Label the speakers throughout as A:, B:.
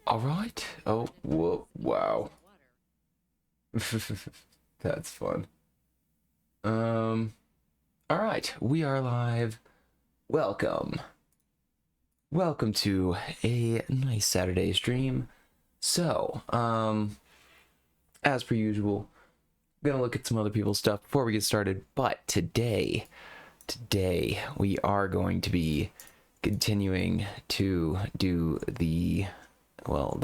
A: All right. Oh, whoa, wow. That's fun. Um, all right, we are live. Welcome. Welcome to a nice Saturday stream. So, as per usual, gonna look at some other people's stuff before we get started, but today we are going to be continuing to do the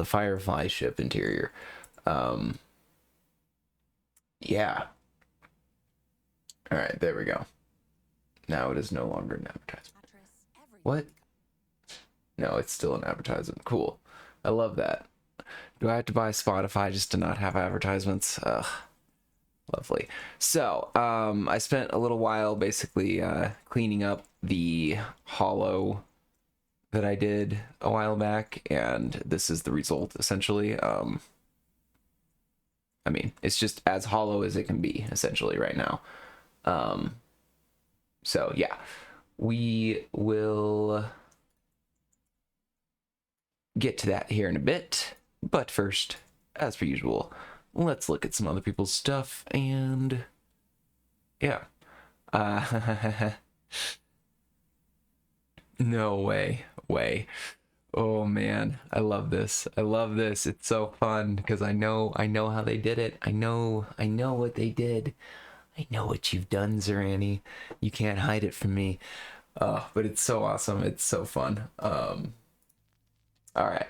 A: Firefly ship interior. Um, yeah. All right, there we go. Now it is no longer an advertisement. What? No, it's still an advertisement. Cool. I love that. Do I have to buy Spotify just to not have advertisements? Ugh, lovely. So, I spent a little while basically cleaning up the hollow that I did a while back, and this is the result essentially. I mean, it's just as hollow as it can be essentially right now. Um, so yeah, we will get to that here in a bit. But first, as per usual, let's look at some other people's stuff and yeah. Uh, no way. Oh man, I love this. I love this. It's so fun because I know how they did it. I know what they did. I know what you've done, Zerani. You can't hide it from me. But it's so awesome. It's so fun. All right.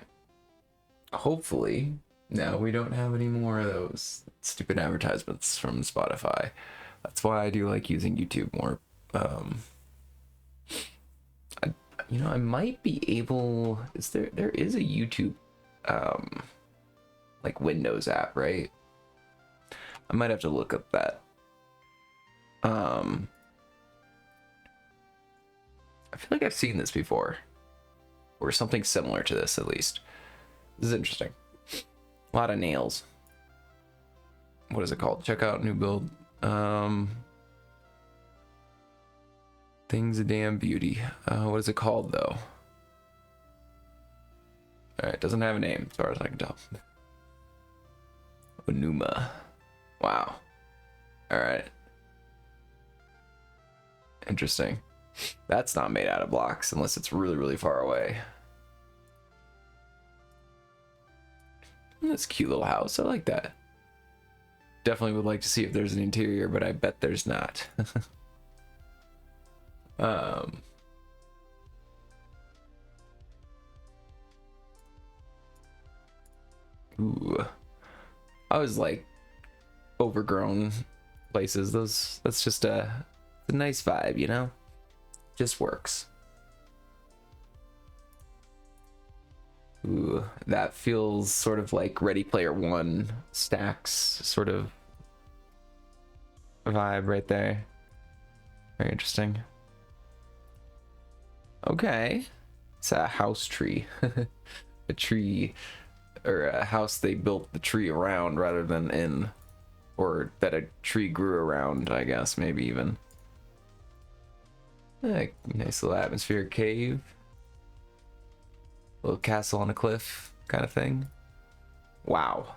A: Hopefully, now we don't have any more of those stupid advertisements from Spotify. That's why I do like using YouTube more. I, I might be able. There is a YouTube, um, like Windows app, right? I might have to look up that. I feel like I've seen this before, or something similar to this at least. This is interesting. A lot of nails. What is it called? Check out new build. Things a damn beauty. What is it called though? Alright, doesn't have a name as far as I can tell. Onuma. Wow. Alright. Interesting. That's not made out of blocks unless it's really, really far away. That's a cute little house. I like that. Definitely would like to see if there's an interior, but I bet there's not. Ooh. I was like overgrown places. That's just a nice vibe, you know? Just works. Ooh, that feels sort of like Ready Player One stacks sort of vibe right there. Very interesting. Okay. It's a house tree. A tree, or a house they built the tree around rather than in, or that a tree grew around, I guess, maybe even. Nice little atmospheric cave. Little castle on a cliff kind of thing. Wow.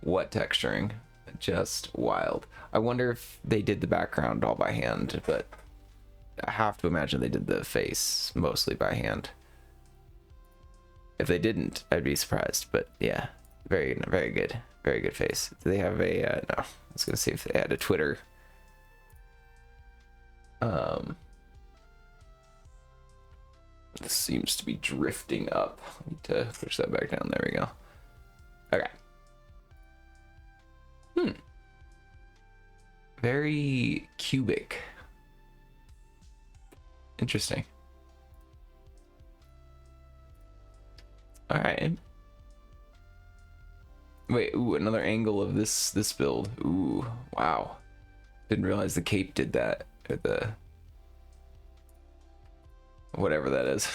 A: What texturing. Just wild. I wonder if they did the background all by hand, but I have to imagine they did the face mostly by hand. If they didn't, I'd be surprised. But yeah, very good. Very good face. Do they have a, no, I was gonna see if they had a Twitter. This seems to be drifting up. I need to push that back down. There we go. Okay. Very cubic. Interesting. All right. Wait, ooh, another angle of this build. Ooh, wow. Didn't realize the cape did that. Or the whatever that is.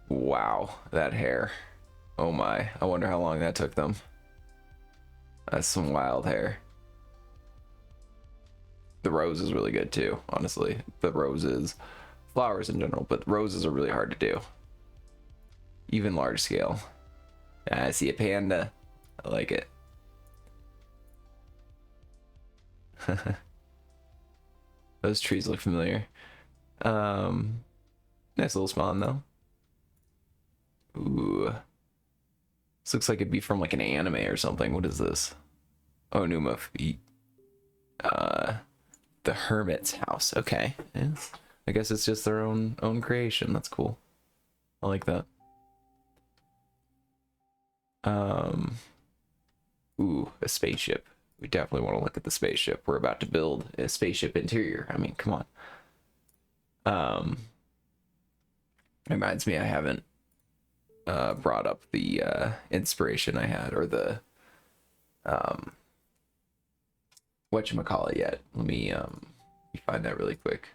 A: Wow, that hair. Oh my. I wonder how long that took them. That's some wild hair. The rose is really good too, honestly. The roses, flowers in general, but roses are really hard to do. Even large scale. I see a panda. I like it. Those trees look familiar. Nice little spawn though. Ooh. This looks like it'd be from like an anime or something. What is this? Oh, Numa feet. The Hermit's house. Okay. Yeah. I guess it's just their own creation. That's cool. I like that. Ooh, a spaceship. We definitely want to look at the spaceship. We're about to build a spaceship interior. I mean, come on. Reminds me I haven't brought up the inspiration I had, or the whatchamacallit yet. Let me find that really quick.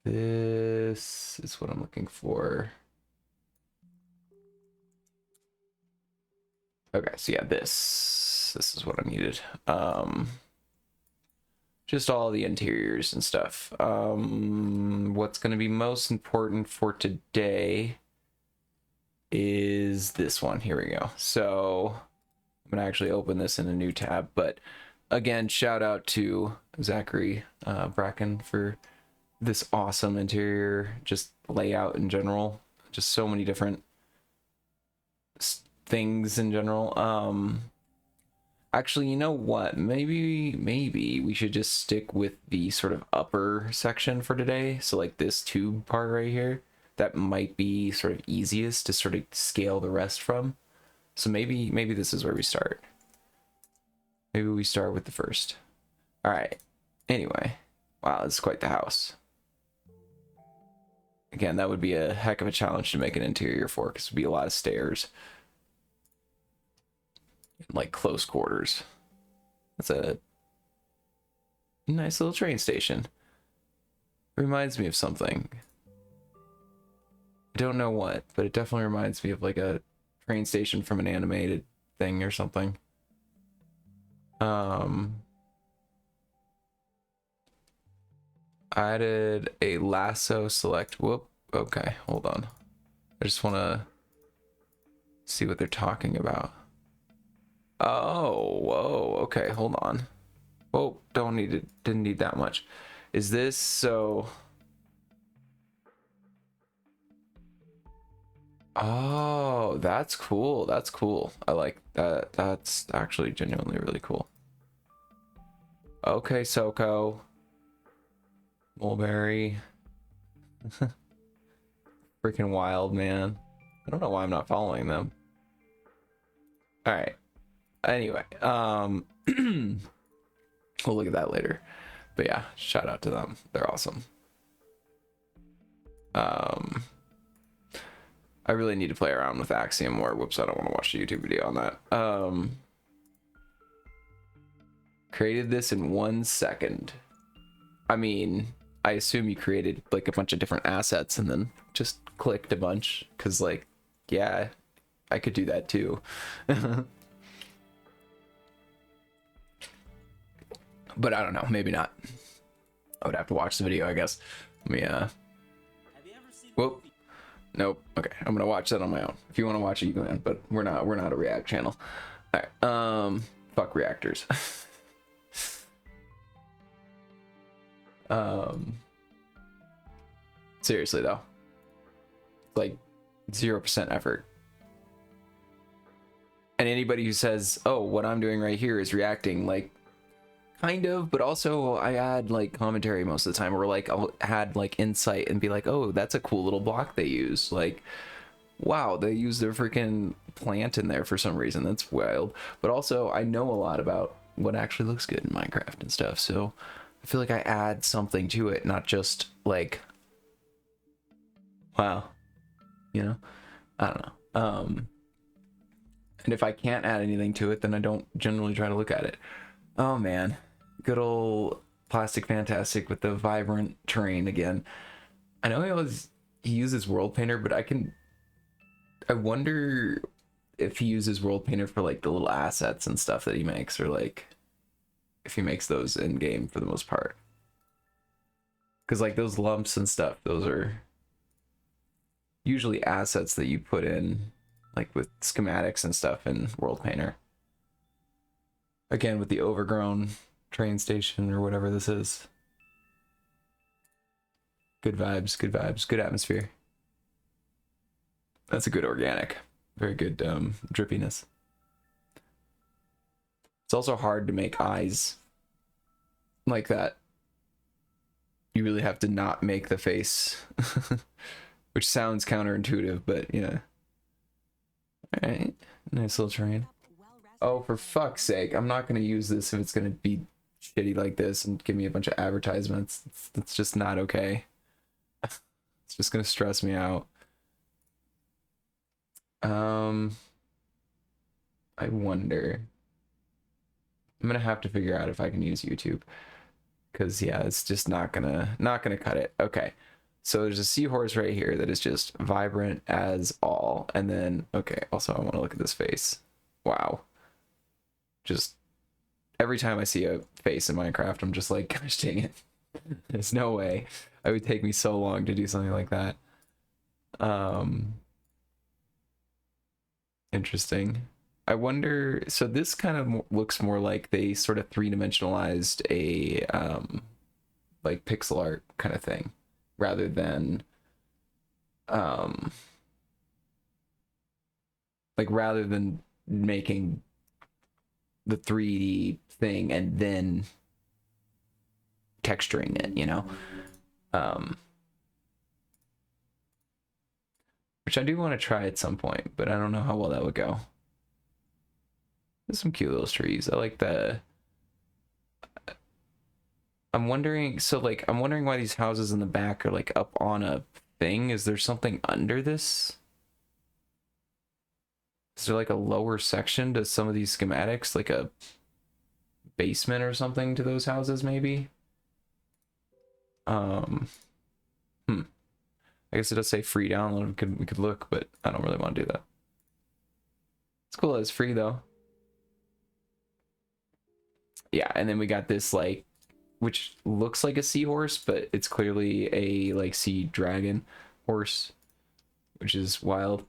A: This is what I'm looking for. Okay, so yeah, this is what I needed. Just all the interiors and stuff. What's going to be most important for today is this one. Here we go. So I'm going to actually open this in a new tab. But again, shout out to Zachary Brackin for this awesome interior, just layout in general. Just so many different things in general. Actually, you know what? Maybe we should just stick with the sort of upper section for today. So like this tube part right here, that might be sort of easiest to sort of scale the rest from. So maybe this is where we start. Maybe we start with the first. All right. Anyway, wow, this is quite the house. Again, that would be a heck of a challenge to make an interior for, because it would be a lot of stairs. Like close quarters. That's a nice little train station. Reminds me of something. I don't know what, but it definitely reminds me of like a train station from an animated thing or something. I added a lasso select. Whoop. Okay, hold on. I just want to see what they're talking about. Oh, whoa, okay, hold on. Whoa, didn't need that much. Is this so? Oh, that's cool. That's cool. I like that. That's actually genuinely really cool. Okay, Soko. Mulberry. Freaking wild, man. I don't know why I'm not following them. All right. Anyway, we'll look at that later. But yeah, shout out to them. They're awesome. I really need to play around with Axiom more. Whoops, I don't want to watch a YouTube video on that. Created this in 1 second. I mean, I assume you created like a bunch of different assets and then just clicked a bunch, because like, yeah, I could do that too. But I don't know, maybe not. I would have to watch the video, I guess. Let me whoop. Nope. Okay, I'm gonna watch that on my own. If you want to watch it, you can, but we're not a React channel. All right. Fuck reactors. Seriously though, like 0% effort. And anybody who says, oh, what I'm doing right here is reacting, like, kind of, but also I add like commentary most of the time, or like I'll add like insight and be like, oh, that's a cool little block they use. Like, wow, they use their freaking plant in there for some reason. That's wild. But also I know a lot about what actually looks good in Minecraft and stuff, so I feel like I add something to it, not just like, wow, you know, I don't know. And if I can't add anything to it, then I don't generally try to look at it. Oh man, good old Plastic Fantastic with the vibrant terrain again. I know he uses World Painter, but I wonder if he uses World Painter for like the little assets and stuff that he makes, or like if he makes those in game for the most part. Because like those lumps and stuff, those are usually assets that you put in like with schematics and stuff in World Painter. Again, with the overgrown train station or whatever this is. Good vibes, good vibes, good atmosphere. That's a good organic. Very good drippiness. It's also hard to make eyes like that. You really have to not make the face, which sounds counterintuitive, but yeah. All right, nice little terrain. Oh, for fuck's sake, I'm not going to use this if it's going to be shitty like this and give me a bunch of advertisements. It's just not okay. It's just going to stress me out. I wonder. I'm going to have to figure out if I can use YouTube. Because, yeah, it's just not gonna cut it. Okay. So there's a seahorse right here that is just vibrant as all. And then, okay, also I want to look at this face. Wow. Just every time I see a face in Minecraft, I'm just like, gosh dang it. There's no way. It would take me so long to do something like that. Interesting. I wonder, so this kind of looks more like they sort of three-dimensionalized a like pixel art kind of thing rather than like rather than making the 3D thing and then texturing it, you know. Which I do want to try at some point, but I don't know how well that would go. There's some cute little trees. I like the... I'm wondering, so like, I'm wondering why these houses in the back are like up on a thing. Is there something under this? Is there like a lower section to some of these schematics? Like a basement or something to those houses maybe? I guess it does say free download. We could look, but I don't really want to do that. It's cool that it's free though. Yeah, and then we got this like, which looks like a seahorse, but it's clearly a like sea dragon horse, which is wild.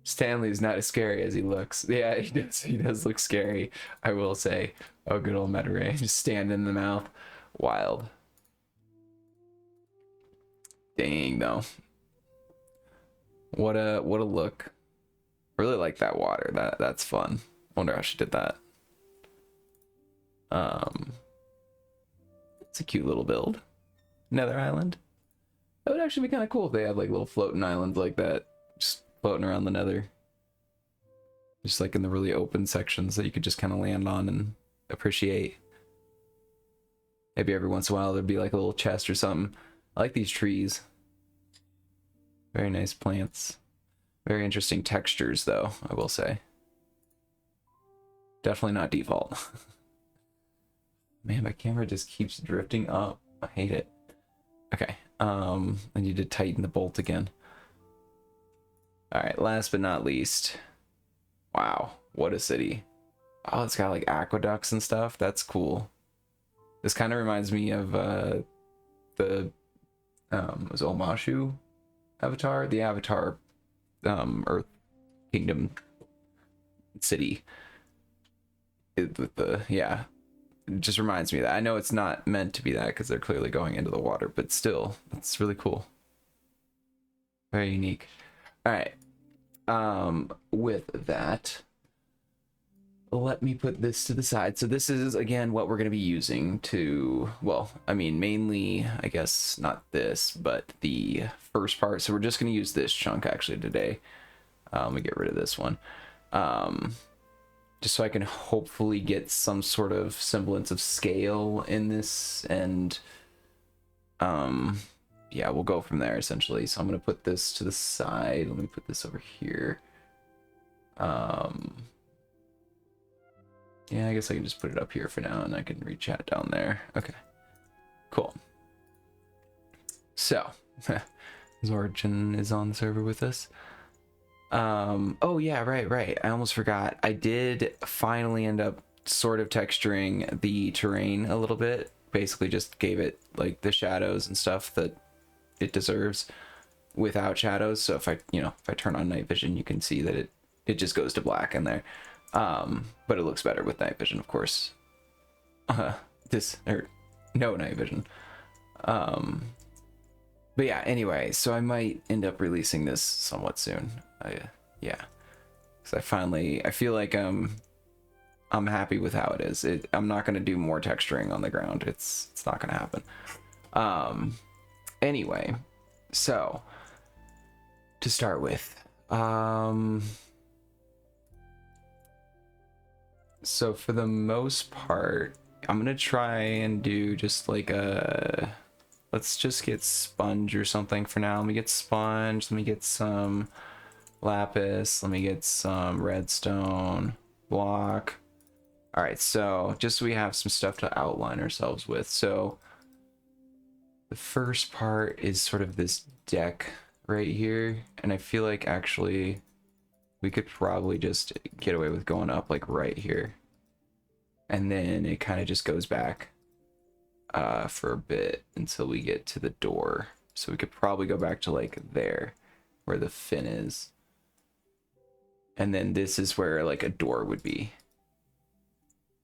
A: Stanley is not as scary as he looks. Yeah, he does look scary, I will say. Oh, good old Metairie, just stand in the mouth. Wild. Dang though. What a look. I really like that water. That's fun. Wonder how she did that. It's a cute little build. Nether Island. That would actually be kind of cool if they had like little floating islands like that, just floating around the Nether. Just like in the really open sections that you could just kind of land on and appreciate. Maybe every once in a while there'd be like a little chest or something. I like these trees. Very nice plants. Very interesting textures though, I will say. Definitely not default. Man, my camera just keeps drifting up. I hate it. Okay, I need to tighten the bolt again. All right, last but not least. Wow, what a city. Oh, it's got like aqueducts and stuff. That's cool. This kind of reminds me of the was Omashu Avatar? The Avatar Earth Kingdom city. With the, yeah. It just reminds me of that. I know it's not meant to be that because they're clearly going into the water, but still, it's really cool. Very unique. All right. With that, let me put this to the side. So this is, again, what we're going to be using to, well, I mean, mainly, I guess, not this, but the first part. So we're just going to use this chunk, actually, today. Let me get rid of this one. Just so I can hopefully get some sort of semblance of scale in this, and yeah, we'll go from there essentially. So I'm gonna put this to the side. Let me put this over here. Yeah, I guess I can just put it up here for now, and I can re-chat down there. Okay, cool. So Zorgen is on the server with us. Oh yeah, right. I almost forgot. I did finally end up sort of texturing the terrain a little bit. Basically just gave it like the shadows and stuff that it deserves. without shadows. So if I, if I turn on night vision, you can see that it just goes to black in there. But it looks better with night vision, of course. No night vision. But yeah, anyway, so I might end up releasing this somewhat soon. Yeah, because I feel like I'm happy with how it is. I'm not gonna do more texturing on the ground. It's not gonna happen. Anyway, so to start with, so for the most part, I'm gonna try and do just like let's just get sponge or something for now. Let me get sponge. Let me get some lapis. Let me get some redstone block. All right, so just so we have some stuff to outline ourselves with. So the first part is sort of this deck right here. And I feel like actually we could probably just get away with going up like right here. And then it kind of just goes back for a bit until we get to the door. So we could probably go back to like there where the fin is. And then this is where like a door would be.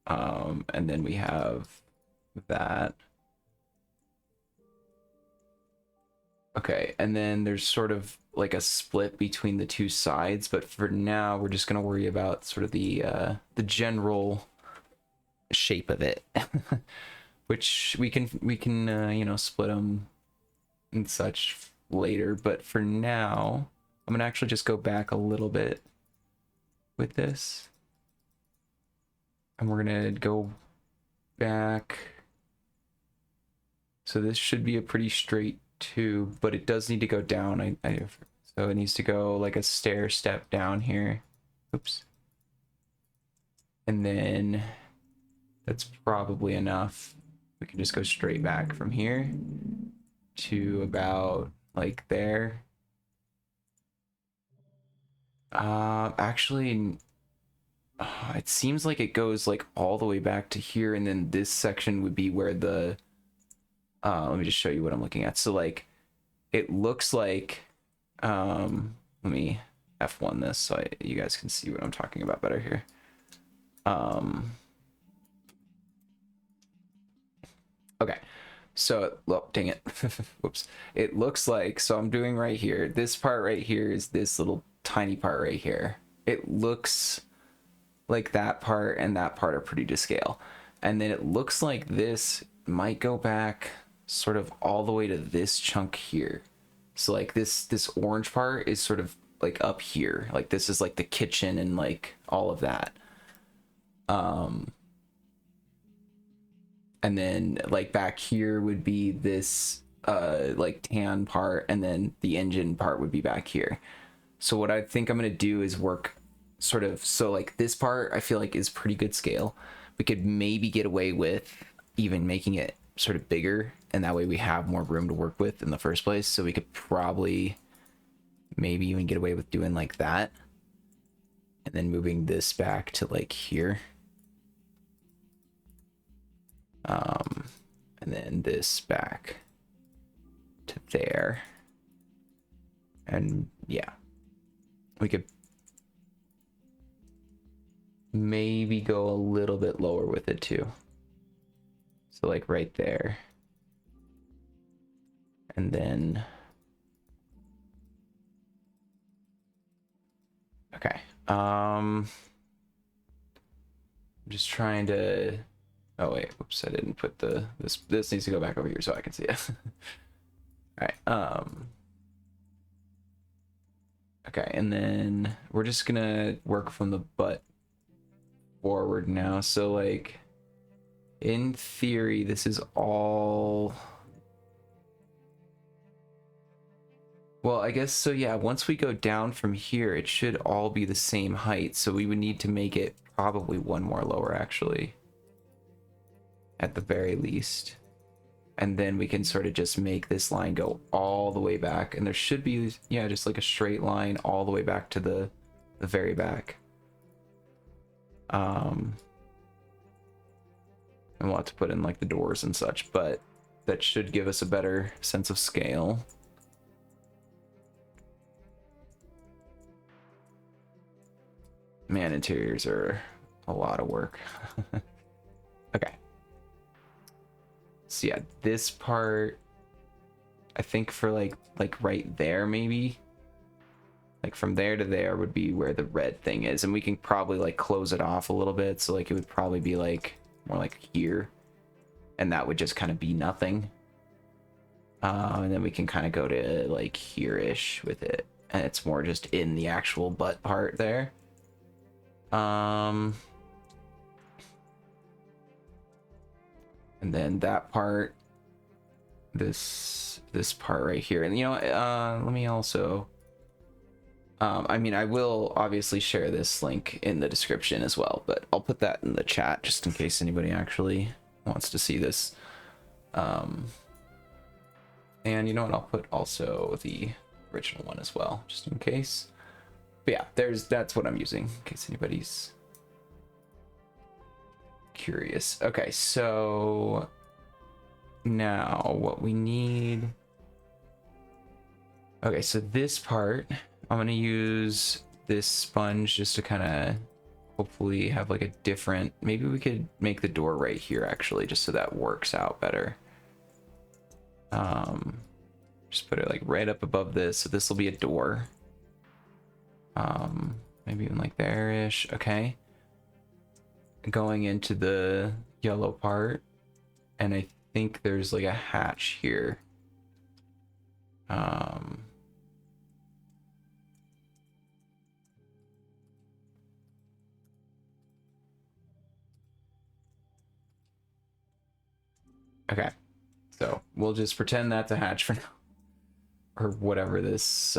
A: And then we have that. Okay, and then there's sort of like a split between the two sides, but for now we're just gonna worry about sort of the general shape of it, which we can split them and such later. But for now, I'm gonna actually just go back a little bit with this, and we're gonna go back. So this should be a pretty straight tube, but it does need to go down. So it needs to go like a stair step down here. Oops. And then that's probably enough. We can just go straight back from here to about like there. Actually, it seems like it goes like all the way back to here, and then this section would be where the let me just show you what I'm looking at. So like it looks like let me F1 this so you guys can see what I'm talking about better here. Okay, so well, dang it. Whoops. It looks like, so I'm doing right here, this part right here is this little tiny part right here. It looks like that part and that part are pretty to scale, and then it looks like this might go back sort of all the way to this chunk here. So like this orange part is sort of like up here, like this is like the kitchen and like all of that. And then like back here would be this like tan part, and then the engine part would be back here. So what I think I'm gonna do is work sort of, so like this part I feel like is pretty good scale. We could maybe get away with even making it sort of bigger, and that way we have more room to work with in the first place. So we could probably maybe even get away with doing like that, and then moving this back to like here. And then this back to there. And yeah, we could maybe go a little bit lower with it too. So like right there. And then, okay. I'm just trying to, oh wait, oops, I didn't put this needs to go back over here so I can see it. All right. Okay, and then we're just gonna work from the butt forward now. So like, in theory, this is all, well, I guess so. Yeah, once we go down from here, it should all be the same height. So we would need to make it probably one more lower, actually, at the very least. And then we can sort of just make this line go all the way back. And there should be, yeah, just like a straight line all the way back to the very back. And we'll have to put in like the doors and such, but that should give us a better sense of scale. Man, interiors are a lot of work. Okay. So yeah, this part, I think for like right there maybe. Like from there to there would be where the red thing is, and we can probably like close it off a little bit, so like it would probably be like more like here, and that would just kind of be nothing. And then we can kind of go to like here-ish with it, and it's more just in the actual butt part there. And then that part, this part right here, and you know, let me also. I mean, I will obviously share this link in the description as well, but I'll put that in the chat just in case anybody actually wants to see this. And you know what? I'll put also the original one as well, just in case. But yeah, that's what I'm using in case anybody's curious. Okay, so now what we need. Okay, so this part, I'm gonna use this sponge just to kind of hopefully have like a different, maybe we could make the door right here actually, just so that works out better. Just put it like right up above this, so this will be a door. Maybe even like there-ish. Okay, going into the yellow part, and I think there's like a hatch here. Okay, so we'll just pretend that's a hatch for now, or whatever this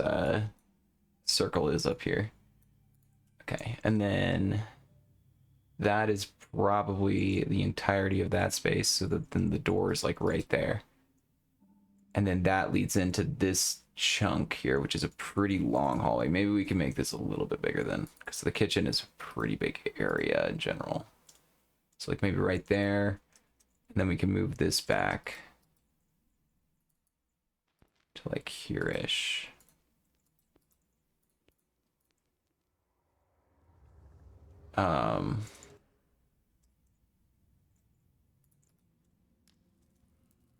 A: circle is up here. Okay, and then that is probably the entirety of that space, so that then the door is like right there. And then that leads into this chunk here, which is a pretty long hallway. Maybe we can make this a little bit bigger then, because the kitchen is a pretty big area in general. So like maybe right there, and then we can move this back to like here-ish.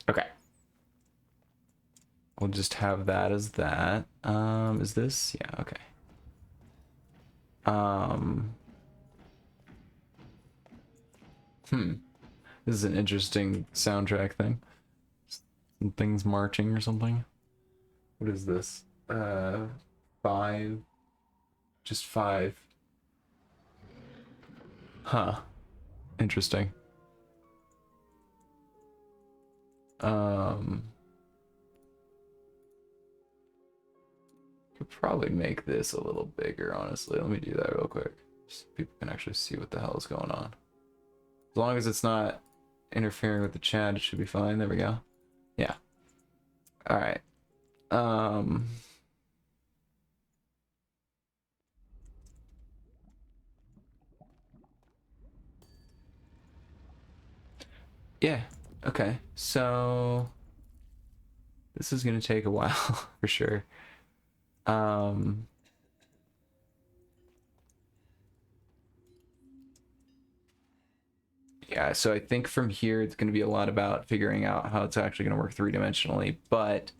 A: Okay. We'll just have that as that. Is this? Yeah, okay. This is an interesting soundtrack thing. Some things marching or something. What is this? 5. Just 5. Huh. Interesting. Could probably make this a little bigger, honestly. Let me do that real quick, so people can actually see what the hell is going on. As long as it's not interfering with the chat, it should be fine. There we go. Yeah. All right. Yeah. Okay. So this is gonna take a while for sure. Yeah, so I think from here it's going to be a lot about figuring out how it's actually going to work three-dimensionally, but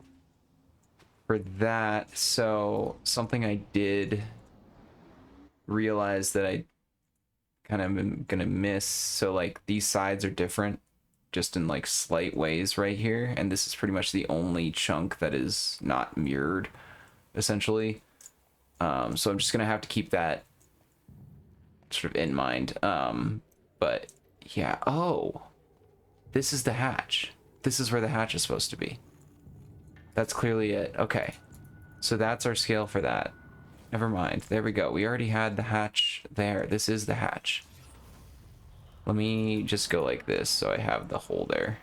A: for that, so something I did realize that I kind of am going to miss, so like these sides are different just in like slight ways right here, and this is pretty much the only chunk that is not mirrored, essentially. So I'm just going to have to keep that sort of in mind. But yeah, oh, this is the hatch. This is where the hatch is supposed to be. That's clearly it. Okay, so that's our scale for that. Never mind. There we go. We already had the hatch there. This is the hatch. Let me just go like this so I have the hole there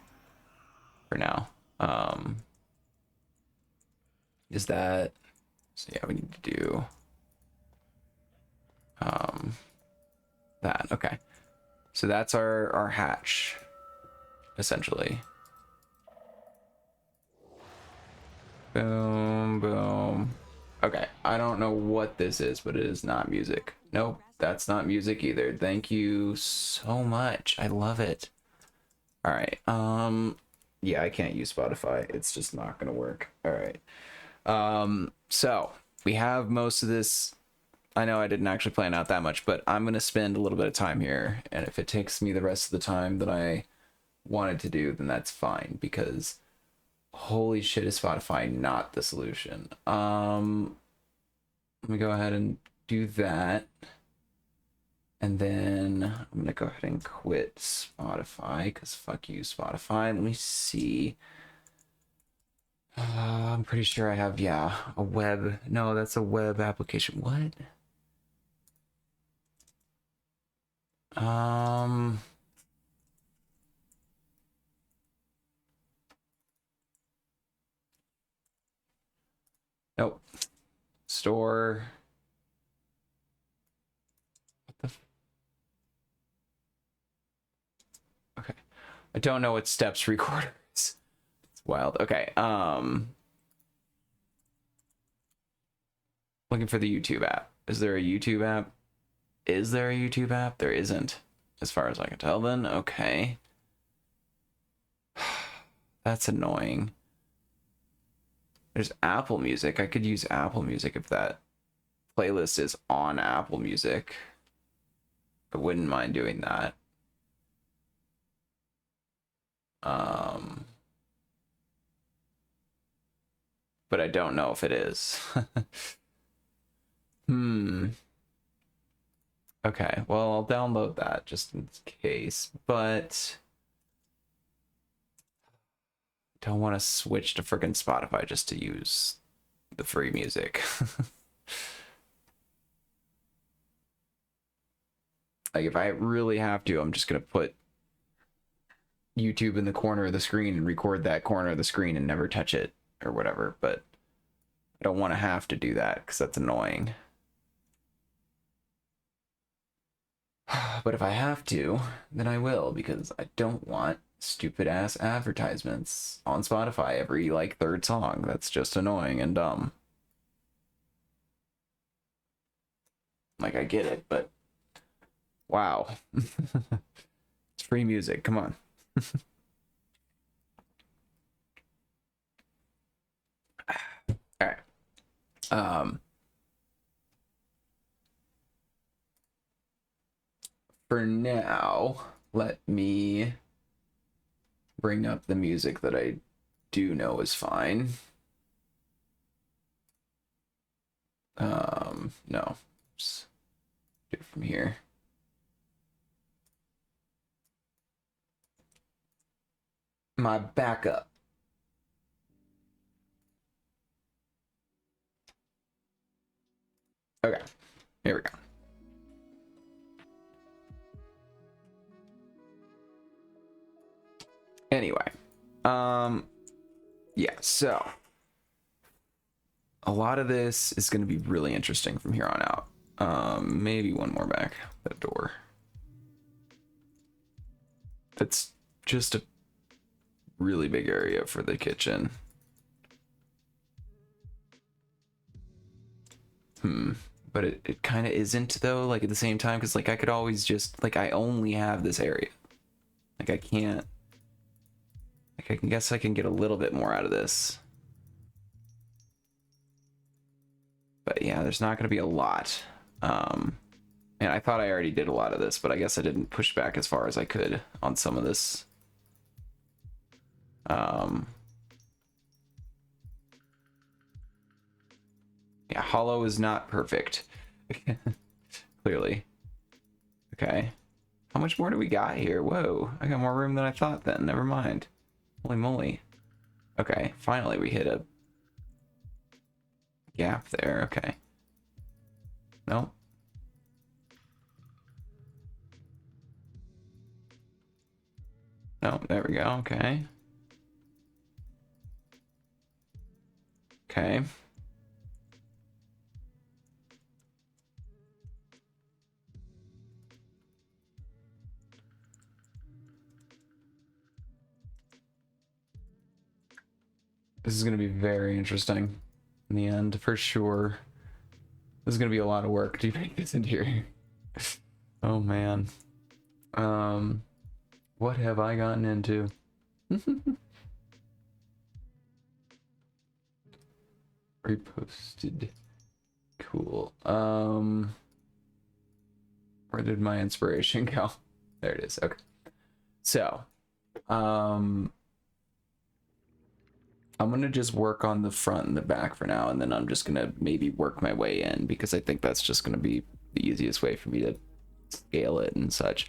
A: for now. Is that... So yeah, we need to do that. Okay. So that's our hatch, essentially. Boom, boom. Okay, I don't know what this is, but it is not music. Nope, that's not music either. Thank you so much. I love it. All right. Yeah, I can't use Spotify. It's just not gonna work. All right. So we have most of this. I know I didn't actually plan out that much, but I'm gonna spend a little bit of time here, and if it takes me the rest of the time that I wanted to do, then that's fine, because holy shit, is Spotify not the solution. Let me go ahead and do that. And then I'm gonna go ahead and quit Spotify, because fuck you, Spotify. Let me see. I'm pretty sure I have, yeah, a web. No, that's a web application. What? Nope. Store. What the? Okay. I don't know what steps recorder is. It's wild. Okay. Looking for the YouTube app. Is there a YouTube app? Is there a YouTube app? There isn't, as far as I can tell then. Okay. That's annoying. There's Apple Music. I could use Apple Music if that playlist is on Apple Music. I wouldn't mind doing that. But I don't know if it is. Okay, well, I'll download that just in case, but don't want to switch to freaking Spotify just to use the free music. Like, if I really have to, I'm just gonna put YouTube in the corner of the screen and record that corner of the screen and never touch it or whatever, but I don't want to have to do that because that's annoying. But if I have to, then I will, because I don't want stupid ass advertisements on Spotify every like third song. That's just annoying and dumb. Like, I get it, but wow. It's free music. Come on. All right. For now, let me bring up the music that I do know is fine. No. Just do it from here. My backup. Okay, here we go. Anyway, yeah, so a lot of this is going to be really interesting from here on out. Maybe one more back that door. That's just a really big area for the kitchen. But it kind of isn't though, like at the same time, because like I could always just, like, I only have this area. Like I can't, like I can guess I can get a little bit more out of this. But yeah, there's not going to be a lot. And I thought I already did a lot of this, but I guess I didn't push back as far as I could on some of this. Yeah, hollow is not perfect. Clearly. Okay. How much more do we got here? Whoa, I got more room than I thought then. Never mind. Holy moly. Okay, finally we hit a gap there. Okay. Nope. No, there we go. Okay. Okay. This is going to be very interesting in the end, for sure. This is gonna be a lot of work to make this into here. Oh man. What have I gotten into? Reposted. Cool. Where did my inspiration go? There it is. Okay. So, I'm gonna just work on the front and the back for now, and then I'm just gonna maybe work my way in, because I think that's just gonna be the easiest way for me to scale it and such.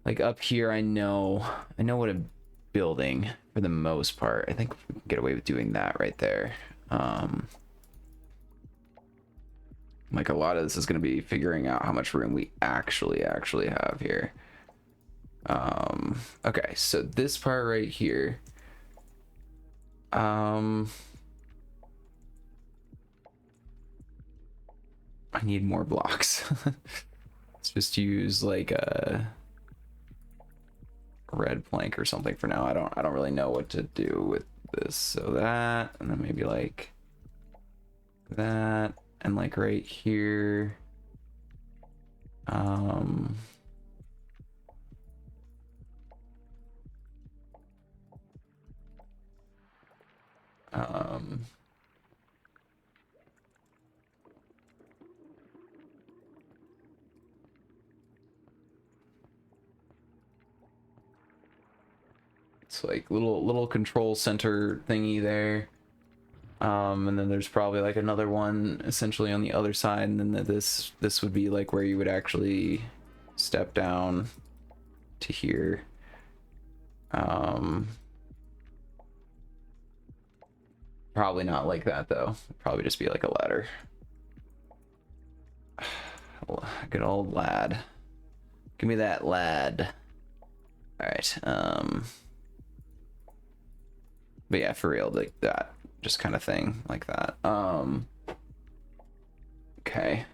A: Like up here, I know what a building for the most part. I think we can get away with doing that right there. Like a lot of this is going to be figuring out how much room we actually have here. Okay, so this part right here. I need more blocks. Let's just use like a red plank or something for now. I don't really know what to do with this. So that, and then maybe like that, and like right here. It's like little control center thingy there. And then there's probably like another one essentially on the other side, and then this would be like where you would actually step down to here. Probably not like that though. Probably just be like a ladder. Good old lad. Give me that lad. All right. But yeah, for real, like that, just kind of thing like that. Okay.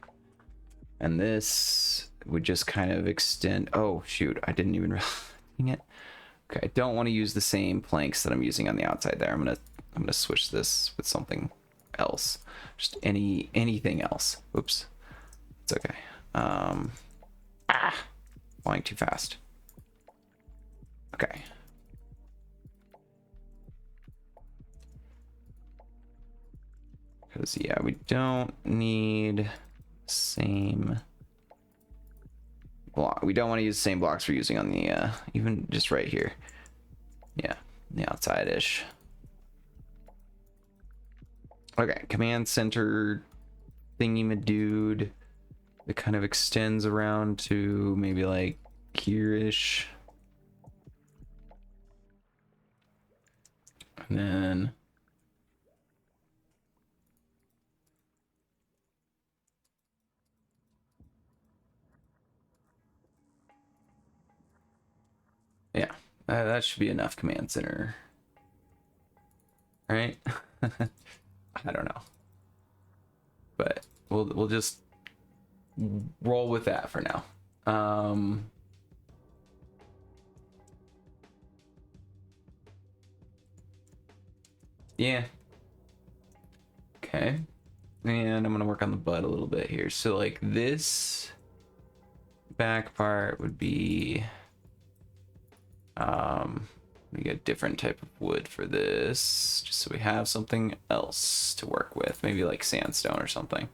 A: And this would just kind of extend. Oh shoot, I didn't even dang it. Okay, I don't want to use the same planks that I'm using on the outside there. I'm gonna switch this with something else. Just anything else. Oops. It's okay. Flying too fast. Okay. Because yeah, we don't need same block. We don't want to use the same blocks we're using on the even just right here. Yeah, the outside-ish. Okay, command center thingy ma dude. It kind of extends around to maybe like here-ish. And then yeah, that should be enough command center, right? I don't know, but we'll just roll with that for now. Yeah. Okay. And I'm gonna work on the butt a little bit here. So like this back part would be we get a different type of wood for this, just so we have something else to work with. Maybe like sandstone or something.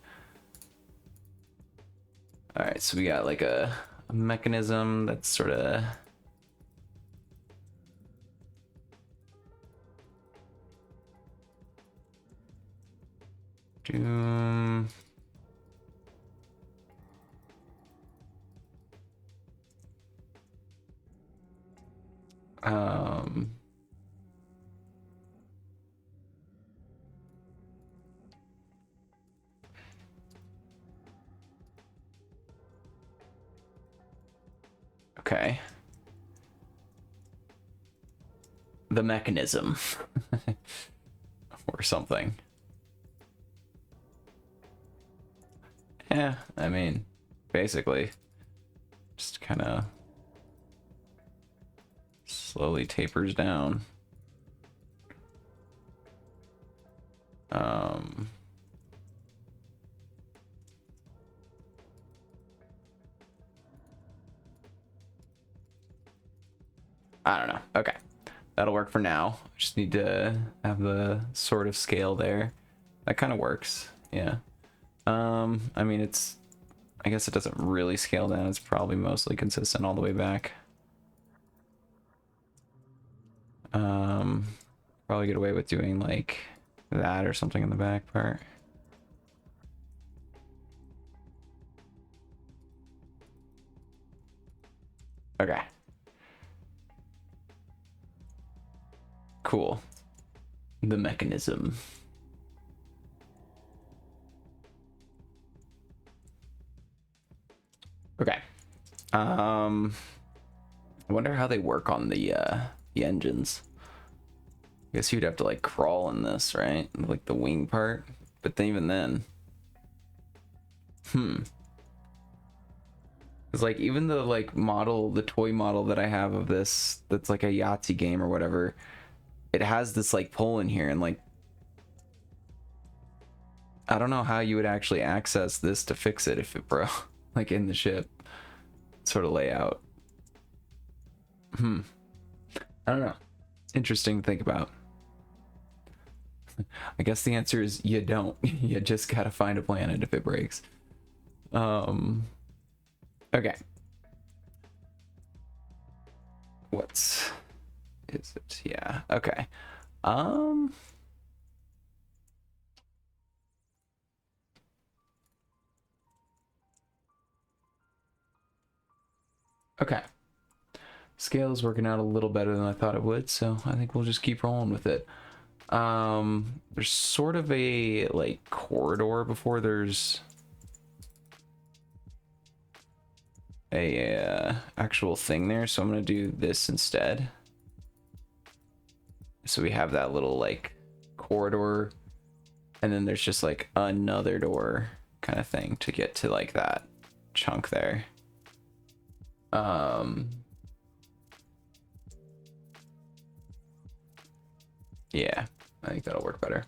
A: All right, so we got like a mechanism that's sort of doom. Okay. The mechanism or something. Yeah, I mean, basically, just kind of slowly tapers down. I don't know. Okay, that'll work for now. Just need to have the sort of scale there. That kind of works. Yeah. I mean, I guess it doesn't really scale down. It's probably mostly consistent all the way back. Probably get away with doing like that or something in the back part. Okay. Cool. The mechanism. Okay. I wonder how they work on the engines. I guess you'd have to like crawl in this, right? Like the wing part. But then even then. It's like even the like model, the toy model that I have of this that's like a Yahtzee game or whatever, it has this like pole in here and like I don't know how you would actually access this to fix it if it broke like in the ship sort of layout. I don't know. Interesting to think about. I guess the answer is you don't. You just gotta find a planet if it breaks. Okay. Is it? Yeah. Okay. Okay. Scale is working out a little better than I thought it would, so I think we'll just keep rolling with it. There's sort of a like corridor before there's a actual thing there, so I'm gonna do this instead. So we have that little like corridor, and then there's just like another door kind of thing to get to like that chunk there. Yeah, I think that'll work better.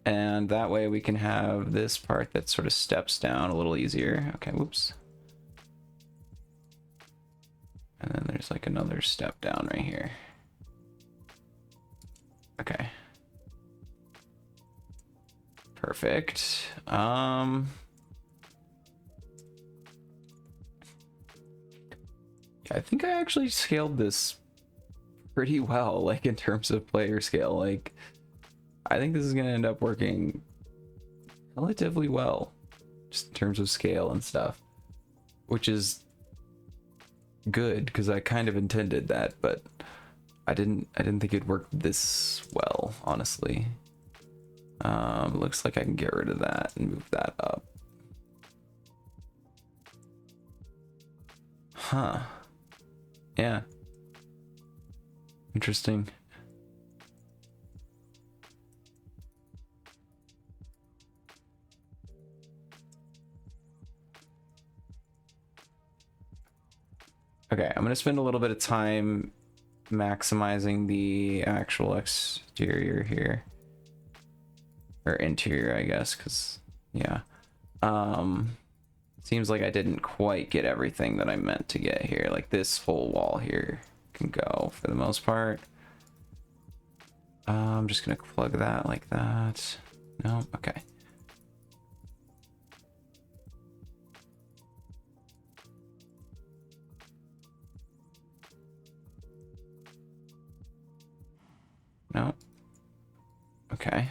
A: And that way we can have this part that sort of steps down a little easier. Okay, whoops. And then there's like another step down right here. Okay. Perfect. Yeah, I think I actually scaled this pretty well, like in terms of player scale. Like, I think this is gonna end up working relatively well, just in terms of scale and stuff, which is good because I kind of intended that, but I didn't think it'd work this well, honestly. Looks like I can get rid of that and move that up. Huh. Yeah. Interesting. Okay, I'm gonna spend a little bit of time maximizing the actual exterior here. Or interior, I guess, because, yeah. Seems like I didn't quite get everything that I meant to get here. Like, this whole wall here can go for the most part. I'm just gonna plug that like that. No, okay. No. Okay.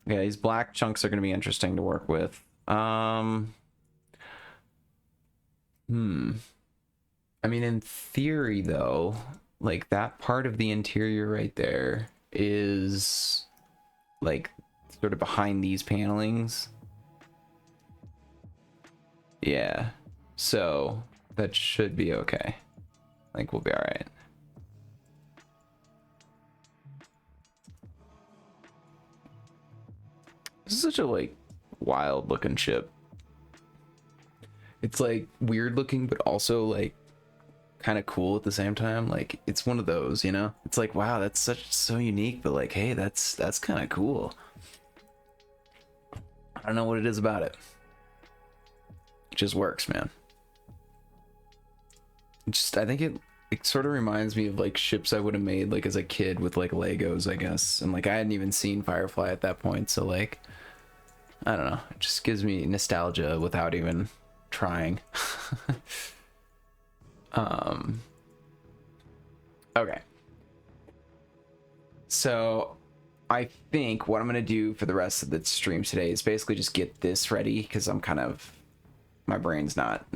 A: Yeah, these black chunks are going to be interesting to work with. I mean, in theory, though, like that part of the interior right there is like sort of behind these panelings. Yeah. So that should be okay. I think we'll be all right. This is such a like wild looking ship. It's like weird looking, but also like kind of cool at the same time. Like it's one of those, you know. It's like, wow, that's so unique, but like, hey, that's kind of cool. I don't know what it is about it. It just works, man. Just I think it sort of reminds me of like ships I would have made like as a kid with like Legos, I guess. And like I hadn't even seen Firefly at that point, so like I don't know. It just gives me nostalgia without even trying. Okay. So I think what I'm gonna do for the rest of the stream today is basically just get this ready because I'm kind of my brain's not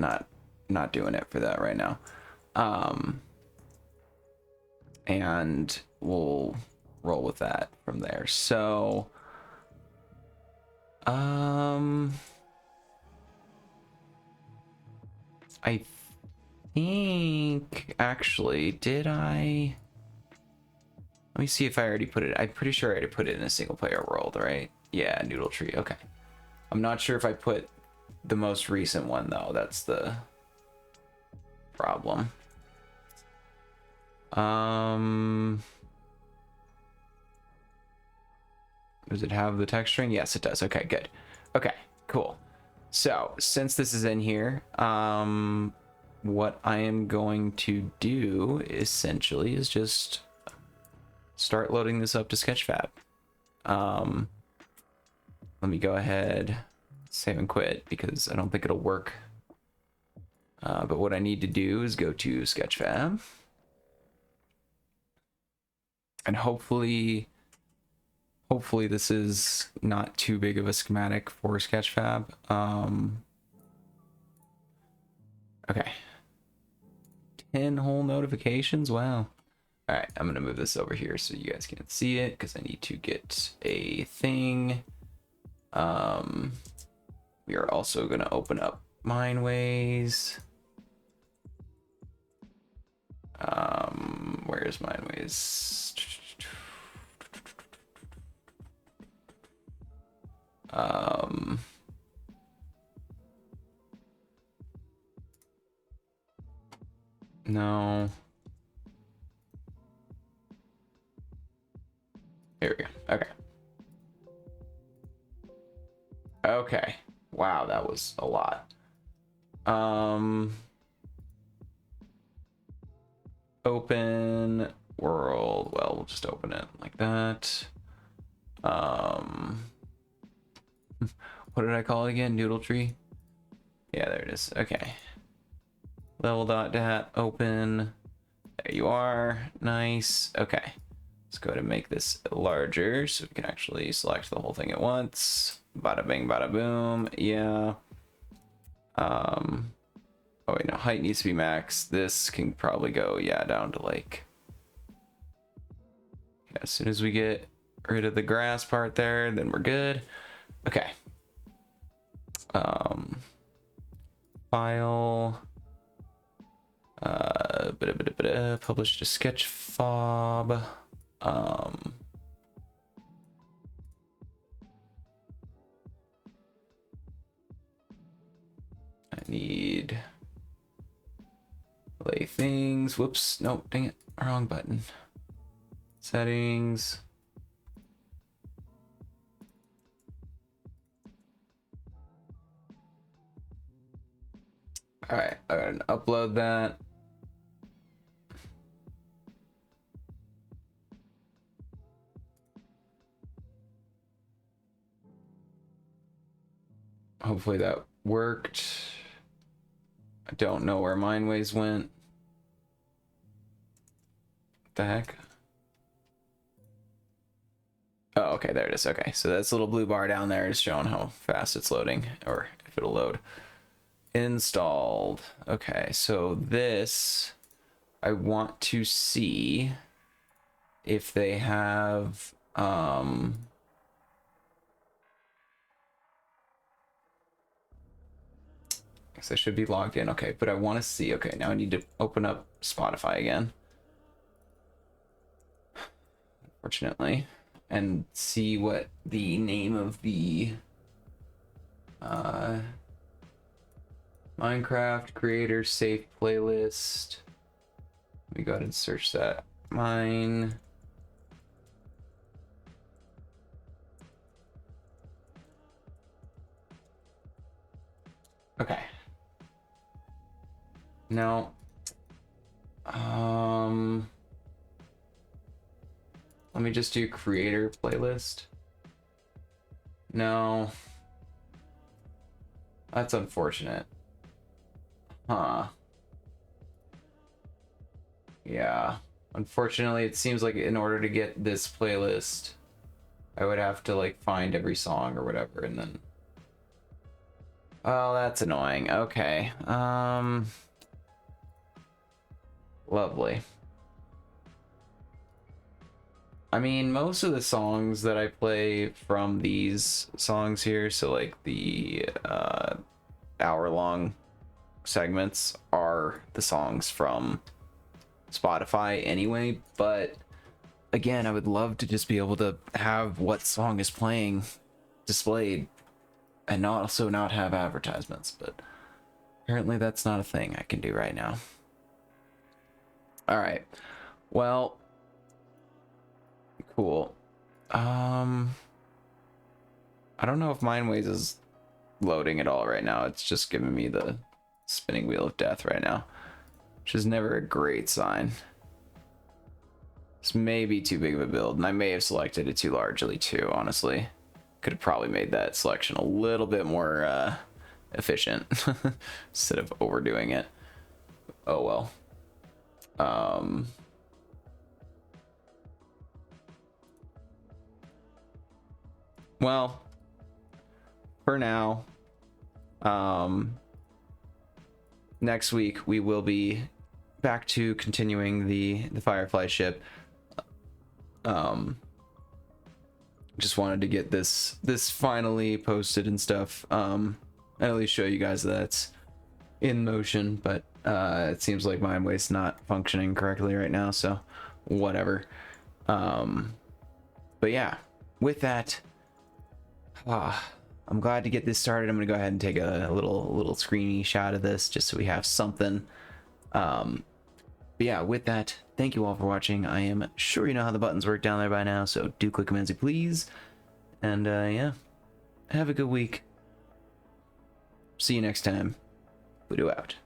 A: doing it for that right now. And we'll roll with that from there. So I think actually did I let me see if I already put it. I'm pretty sure I already put it in a single player world, right? Yeah, Noodle Tree. Okay. I'm not sure if I put the most recent one though. That's the problem. Does it have the texturing? Yes, it does. Okay, good. Okay, cool. So since this is in here, what I am going to do essentially is just start loading this up to Sketchfab. Let me go ahead, save and quit because I don't think it'll work. But what I need to do is go to Sketchfab. And hopefully this is not too big of a schematic for Sketchfab. Okay. 10 whole notifications. Wow. All right, I'm gonna move this over here so you guys can see it because I need to get a thing. We are also gonna open up Mineways. Where's Mineways? No. Here we go. Okay. Okay. Wow, that was a lot. Open world. Well, we'll just open it like that. What did I call it again? Noodle tree? Yeah, there it is. Okay. Level dot dat open. There you are. Nice. Okay. Let's go ahead and make this larger so we can actually select the whole thing at once. Bada bing, bada boom. Yeah. Oh wait, no, height needs to be max. This can probably go, yeah, down to like. Yeah, as soon as we get rid of the grass part there, then we're good. Okay. File. Publish to sketch fob. I need lay things. Whoops. Nope. Dang it. Wrong button. Settings. All right. I'm going to upload that. Hopefully that worked. I don't know where Mineways went. What the heck? Oh, okay, there it is. Okay, so that's little blue bar down there is showing how fast it's loading, or if it'll load. Installed. Okay, so this, I want to see if they have, I should be logged in. Okay, but I want to see. Okay, now I need to open up Spotify again. Unfortunately. And see what the name of the Minecraft creator safe playlist. Let me go ahead and search that. Mine. Okay. No. Let me just do creator playlist. No. That's unfortunate. Huh. Yeah. Unfortunately, it seems like in order to get this playlist, I would have to like find every song or whatever and then... Oh, that's annoying. Okay. Lovely. I mean, most of the songs that I play from these songs here, so like the hour-long segments, are the songs from Spotify anyway, but again, I would love to just be able to have what song is playing displayed and also not have advertisements, but apparently that's not a thing I can do right now. All right. Well, cool. I don't know if Mindways is loading at all right now. It's just giving me the spinning wheel of death right now, which is never a great sign. This may be too big of a build, and I may have selected it too largely too, honestly. Could have probably made that selection a little bit more efficient instead of overdoing it. Oh well. Well, for now, next week we will be back to continuing the Firefly ship. Just wanted to get this finally posted and stuff, and at least show you guys that it's in motion, but it seems like Mindwave's not functioning correctly right now, so whatever. But yeah, with that, I'm glad to get this started. I'm gonna go ahead and take a little screeny shot of this just so we have something. But yeah, with that, thank you all for watching. I am sure you know how the buttons work down there by now, so do click them as you please. And yeah, have a good week. See you next time. Pluto out.